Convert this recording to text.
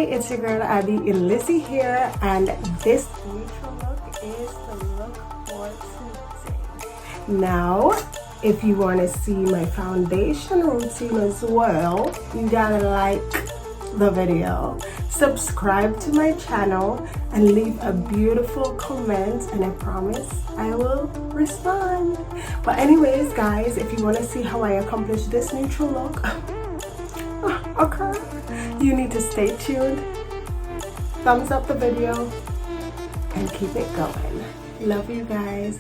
it's your girl Abby and Lizzie here, and this neutral look is the look for today. Now, if you want to see my foundation routine as well, you gotta like the video, subscribe to my channel, and leave a beautiful comment, and I promise I will respond. But anyways guys, if you want to see how I accomplish this neutral look, okay, you need to stay tuned, thumbs up the video, and keep it going. Love you guys.